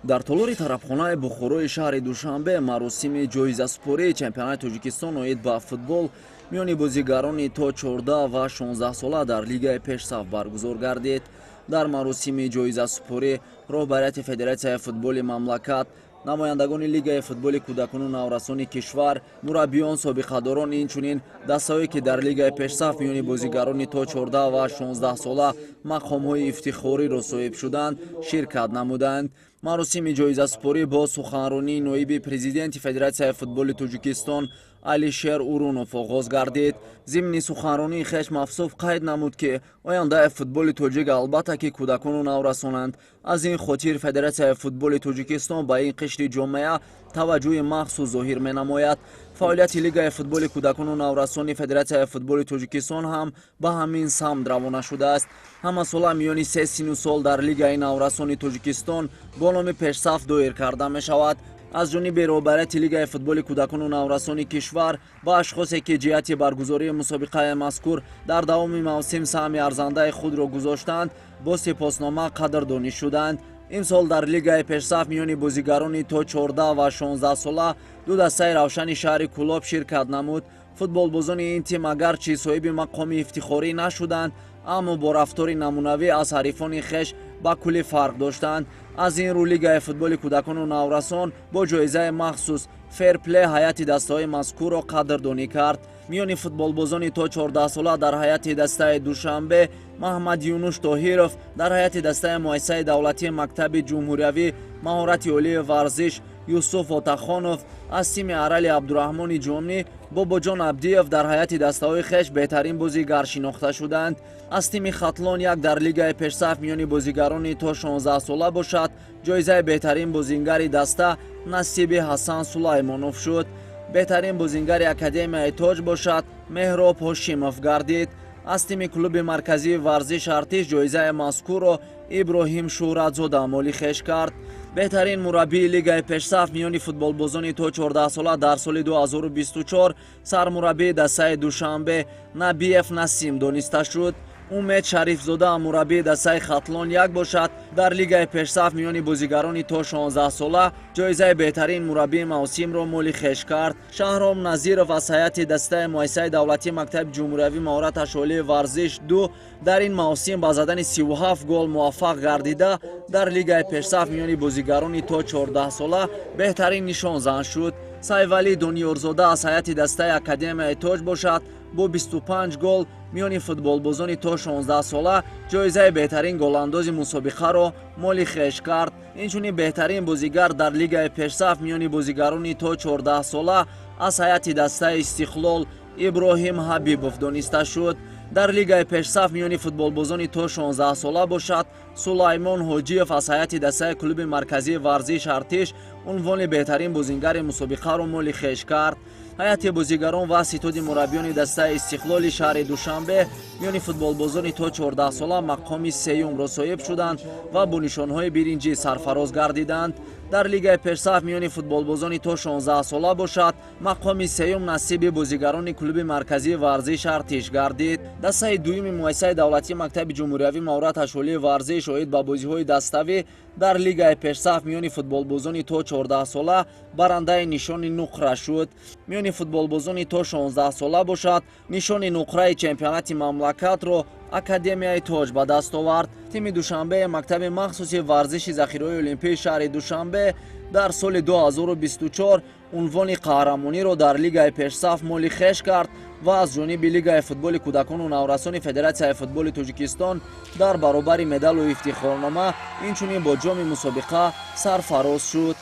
дар толори тарабхонаи бухорои шаҳри душанбе маросими ҷоизаспории чемпионати тоҷикистон оид ба футбол миёни бозигарони то 14 ва 16 сола дар лигаи пешсаф баргузор гардид. дар маросими ҷоизаспорӣ роҳбарияти федератсияи футболи мамлакат, намояндагони лигаи футболи кӯдакону наврасони кишвар, мураббиён, собиқадорон, инчунин дастаҳое ки дар лигаи пешсаф миёни бозигарони то 14 ва 16 сола мақомҳои ифтихориро соҳиб шуданд, ширкат намуданд. маросими ҷоизаспорӣ бо суханронии ноиби президенти федератсияи футболи тоҷикистон Алишер Урунов оғоз гардид. зимни суханронии хеш мафсуф қайд намуд ки ояндаи футболи тоҷик албатта ки кӯдакону наврасонанд. аз ин хотир федератсияи футболи тоҷикистон ба ин қишри ҷомеа таваҷҷӯҳи махсус зоҳир менамояд. фаъолияти лигаи футболи кӯдакону наврасони федератсияи футболи тоҷикистон ҳам ба ҳамин самт равона шудааст. ҳамасола миёни се сину сол дар лигаи наврасони тоҷикистон бо номи пешсаф доир карда мешавад. аз ҷониби роҳбарияти лигаи футболи кӯдакону наврасони кишвар ба ашхосе ки ҷиҳати баргузории мусобиқаи мазкур дар давоми мавсим саҳми арзандаи худро гузоштанд, бо сипоснома қадрдонӣ шуданд. имсол дар лигаи пешсаф миёни бозигарони то 14 ва 16 сола ду дастаи равшани шаҳри Кӯлоб ширкат намуд. футболбозони ин тим агарчи соҳиби мақоми ифтихорӣ нашуданд, аммо бо рафтори намунавӣ аз ҳарифони хеш ба кулли фарқ доштанд. аз ин рӯ лигаи футболи кӯдакону наврасон бо ҷоизаи махсус ферплей ҳайати дастаҳои мазкурро қадрдонӣ кард. миёни футболбозони то 14 сола дар ҳайати дастаи душанбе Маҳмадюнуш Тоҳиров, дар ҳайати дастаи муассисаи давлатии мактаби ҷумҳуриявӣ маҳорати олии варзиш Юсуф Отахонов, аз тими Арали Абдураҳмони Ҷомнӣ Бобоҷон Абдиев дар ҳайати дастаҳои хеш беҳтарин бозигар шинохта шуданд. аз тими Хатлон як дар лигаи пешсаф миёни бозигарони то 16 сола бошад, ҷоизаи беҳтарин бозингари даста насиби Ҳасан Сулаймонов шуд. беҳтарин бозингари академияи тоҷ бошад, Меҳроб Ҳошимов гардид. аз тими клуби марказии варзиш артиш ҷоизаи мазкурро Иброҳим Шӯҳратзода молӣ хеш кард. беҳтарин мураббии лигаи пешсаф миёни футболбозони то 14 сола дар соли 2024 сармураббии дастаи душанбе Набиев Насим дониста шуд. умед Шарифзода мураббии дастаи Хатлон як бошад. дар лигаи пешсаф миёни бозигарони то 16 сола ҷоизаи беҳтарин мураббии мавсимро молӣ хеш кард. Шаҳром Назиров аз ҳайати дастаи муассисаи давлатии мактаби ҷумҳуриявӣ маҳораташ олии варзиш 2 дар ин мавсим ба задани 37 гол муваффақ гардида, дар лигаи пешсаф миёни бозигарони то 14 сола беҳтарин нишонзан шуд. Сайвалӣ Дониёрзода аз ҳайати дастаи академияи тоҷ бошад, бо 25 гол миёни футболбозони то 16 сола ҷоизаи беҳтарин голандози мусобиқаро молӣ хеш кард. инчунин беҳтарин бозигар дар лигаи пешсаф миёни бозигарони то 14 сола аз ҳайати дастаи Истиқлол Иброҳим Ҳабибов дониста шуд. дар лигаи пешсаф миёни футболбозони то 16 сола бошад, Сулаймон Ҳоҷиев аз ҳайати дастаи клуби марказии варзиш артиш унвони беҳтарин бозингари мусобиқаро молӣ хеш кард. ҳайати бозигарон ва ситоди мураббиёни дастаи Истиқлоли шаҳри Душанбе миёни футболбозони то 14 сола мақоми сеюмро соҳиб шуданд ва бо нишонҳои биринҷӣ сарфароз гардиданд. дар лигаи пешсаф миёни футболбозони то 16 сола бошад, мақоми сеюм насиби бозигарони клуби марказии варзиш артиш гардид. дастаи дуюми муассисаи давлатии мактаби ҷумҳуриявӣ маҳораташ олии варзиш оид ба бозиҳои даставӣ дар лигаи пешсаф миёни футболбозони то 14 сола барандаи нишони нуқра шуд. миёни футболбозони то 16 сола бошад, нишони нуқраи чемпионати мамлакатро академияи тоҷ ба даст овард. тими Душанбе мактаби махсуси варзиши захираҳои олимпии шаҳри Душанбе дар соли 2024 унвони қаҳрамониро дар лигаи пешсаф молӣ хеш кард ва аз ҷониби лигаи футболи кӯдакону наврасони федератсияи футболи тоҷикистон дар баробари медалу ифтихорнома инчунин бо ҷоми мусобиқа сарфароз шуд.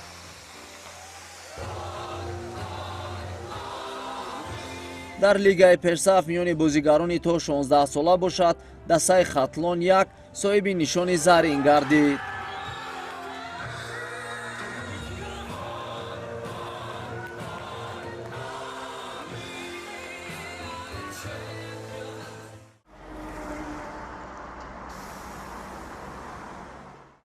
дар лигаи пешсаф миёни бозигарони то 16 сола бошад, дастаи Хатлон як соҳиби нишони зарин гардид.